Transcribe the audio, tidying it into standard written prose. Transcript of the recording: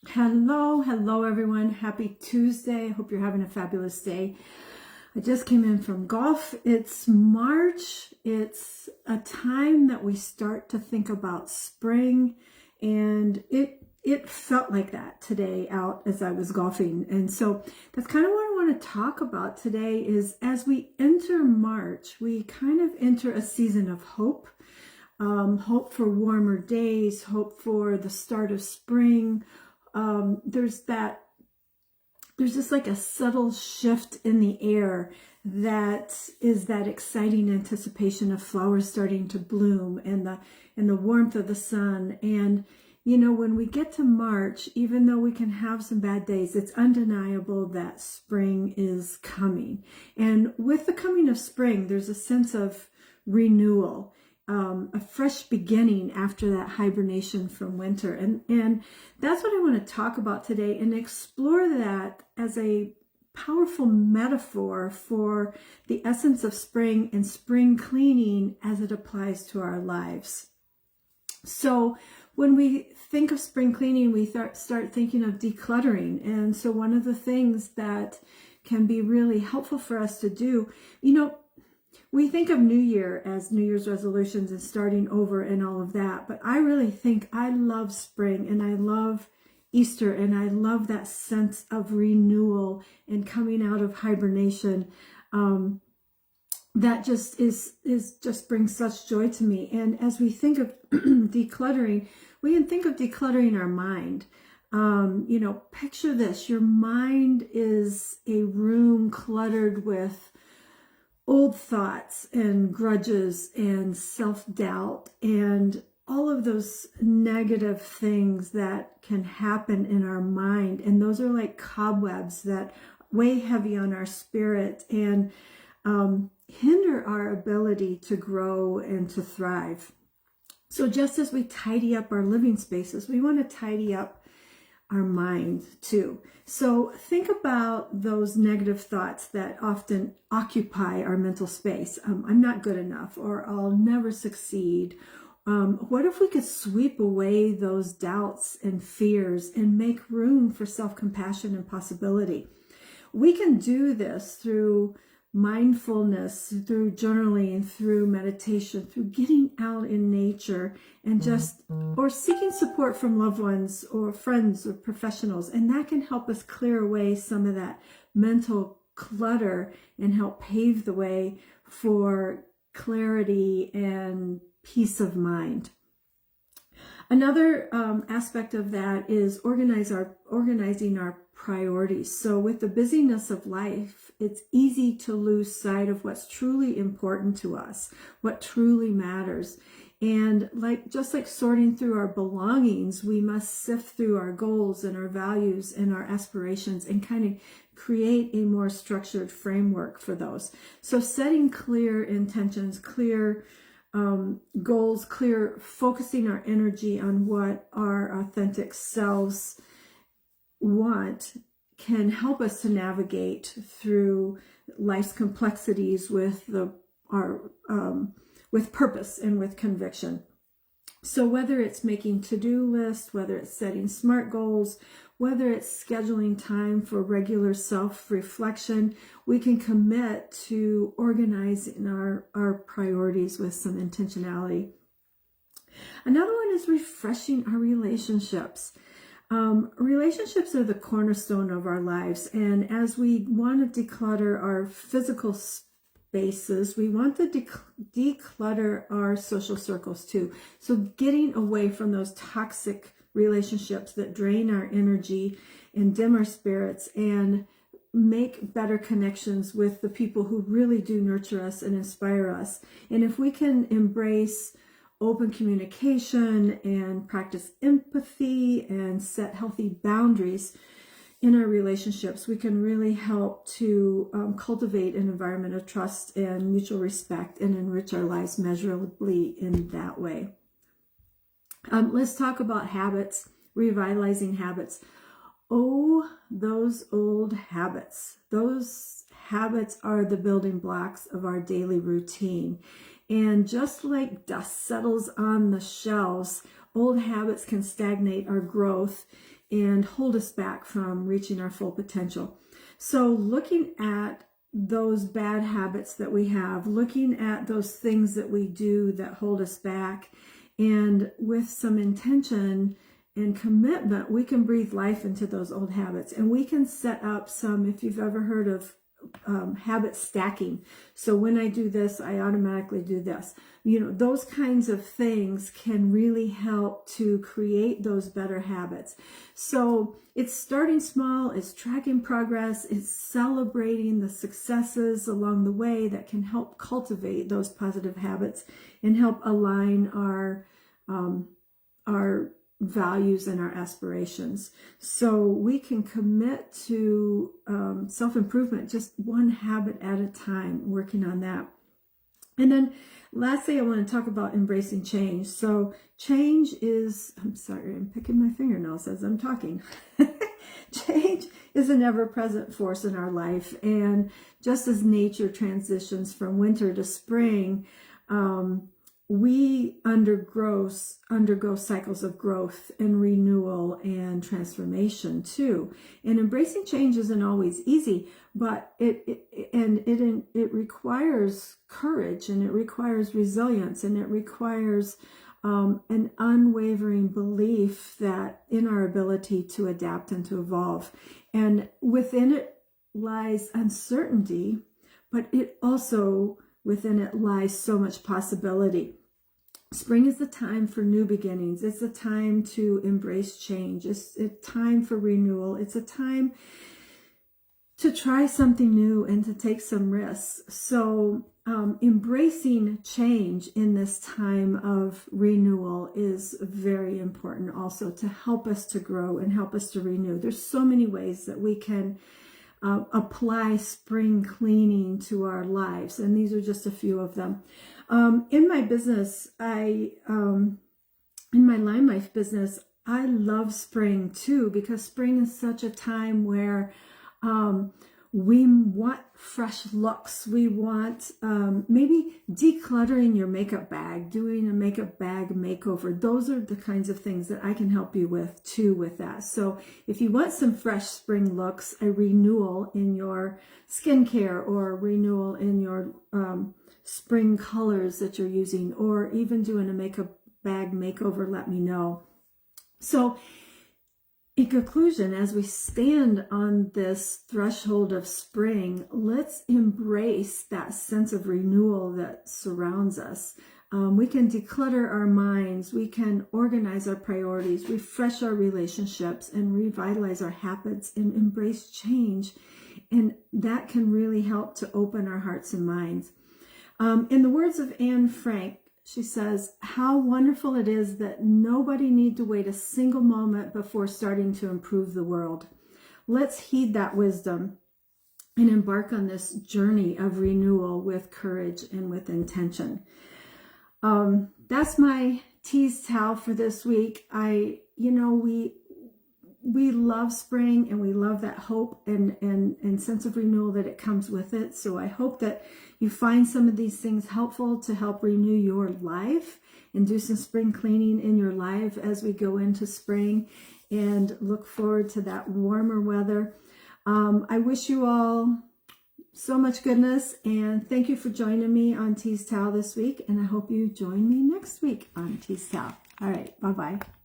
Hello everyone. Happy Tuesday. I hope you're having a fabulous day. I just came in from golf. It's March. It's a time that we start to think about spring, and it felt like that today out as I was golfing. And so that's kind of what I want to talk about today is as we enter March, we kind of enter a season of hope. Hope for warmer days, hope for the start of spring. There's just like a subtle shift in the air that is that exciting anticipation of flowers starting to bloom and the warmth of the sun. And when we get to March, even though we can have some bad days, it's undeniable that spring is coming. And with the coming of spring, there's a sense of renewal. A fresh beginning after that hibernation from winter. And that's what I want to talk about today and explore that as a powerful metaphor for the essence of spring and spring cleaning as it applies to our lives. So when we think of spring cleaning, we start thinking of decluttering. And so one of the things that can be really helpful for us to do, we think of New Year as New Year's resolutions and starting over and all of that. But I really think I love spring and I love Easter and I love that sense of renewal and coming out of hibernation. That just just brings such joy to me. And as we think of decluttering, we can think of decluttering our mind. Picture this. Your mind is a room cluttered with old thoughts and grudges and self-doubt and all of those negative things that can happen in our mind. And those are like cobwebs that weigh heavy on our spirit and hinder our ability to grow and to thrive. So just as we tidy up our living spaces, we want to tidy up our mind too. So think about those negative thoughts that often occupy our mental space. I'm not good enough, or I'll never succeed. What if we could sweep away those doubts and fears and make room for self-compassion and possibility? We can do this through mindfulness, through journaling, through meditation, through getting out in nature and or seeking support from loved ones or friends or professionals. And that can help us clear away some of that mental clutter and help pave the way for clarity and peace of mind. Another aspect of that is organizing our priorities. So with the busyness of life, it's easy to lose sight of what's truly important to us, what truly matters. And just like sorting through our belongings, we must sift through our goals and our values and our aspirations and kind of create a more structured framework for those. So setting clear intentions, clear goals, focusing our energy on what our authentic selves want can help us to navigate through life's complexities with with purpose and with conviction. So whether it's making to-do lists, whether it's setting SMART goals, whether it's scheduling time for regular self-reflection, we can commit to organizing our priorities with some intentionality. Another one is refreshing our relationships. Relationships are the cornerstone of our lives. And as we want to declutter our physical spaces, we want to declutter our social circles too. So getting away from those toxic relationships that drain our energy and dim our spirits and make better connections with the people who really do nurture us and inspire us. And if we can embrace open communication and practice empathy and set healthy boundaries in our relationships, we can really help to cultivate an environment of trust and mutual respect and enrich our lives measurably in that way. Let's talk about habits, revitalizing habits. Oh, those old habits. Those habits are the building blocks of our daily routine. And just like dust settles on the shelves, old habits can stagnate our growth and hold us back from reaching our full potential. So looking at those bad habits that we have, looking at those things that we do that hold us back, and with some intention and commitment, we can breathe life into those old habits, and we can set up some, if you've ever heard of habit stacking. So when I do this, I automatically do this. Those kinds of things can really help to create those better habits. So it's starting small, it's tracking progress, it's celebrating the successes along the way that can help cultivate those positive habits and help align our values and our aspirations. So we can commit to self-improvement, just one habit at a time, working on that. And then lastly, I want to talk about embracing change. So change is, I'm sorry, I'm picking my fingernails as I'm talking. Change is an ever-present force in our life. And just as nature transitions from winter to spring, we undergo cycles of growth and renewal and transformation too. And embracing change isn't always easy, but it requires courage, and it requires resilience, and it requires an unwavering belief that in our ability to adapt and to evolve. And within it lies uncertainty, but it also within it lies so much possibility. Spring is the time for new beginnings. It's a time to embrace change. It's a time for renewal. It's a time to try something new and to take some risks. So embracing change in this time of renewal is very important also to help us to grow and help us to renew. There's so many ways that we can apply spring cleaning to our lives, and these are just a few of them. In my business, in my Lime Life business, I love spring too, because spring is such a time where we want fresh looks. We want maybe decluttering your makeup bag, doing a makeup bag makeover. Those are the kinds of things that I can help you with too with that. So if you want some fresh spring looks, a renewal in your skincare, or a renewal in your spring colors that you're using, or even doing a makeup bag makeover, let me know. So in conclusion, as we stand on this threshold of spring, let's embrace that sense of renewal that surrounds us. We can declutter our minds, we can organize our priorities, refresh our relationships, and revitalize our habits and embrace change. And that can really help to open our hearts and minds. In the words of Anne Frank, she says, "How wonderful it is that nobody need to wait a single moment before starting to improve the world." Let's heed that wisdom and embark on this journey of renewal with courage and with intention. That's my tease towel for this week. We love spring, and we love that hope and sense of renewal that it comes with it. So I hope that you find some of these things helpful to help renew your life and do some spring cleaning in your life as we go into spring, and look forward to that warmer weather. I wish you all so much goodness, and thank you for joining me on Tease Towel this week, and I hope you join me next week on Tease Towel. All right, bye-bye.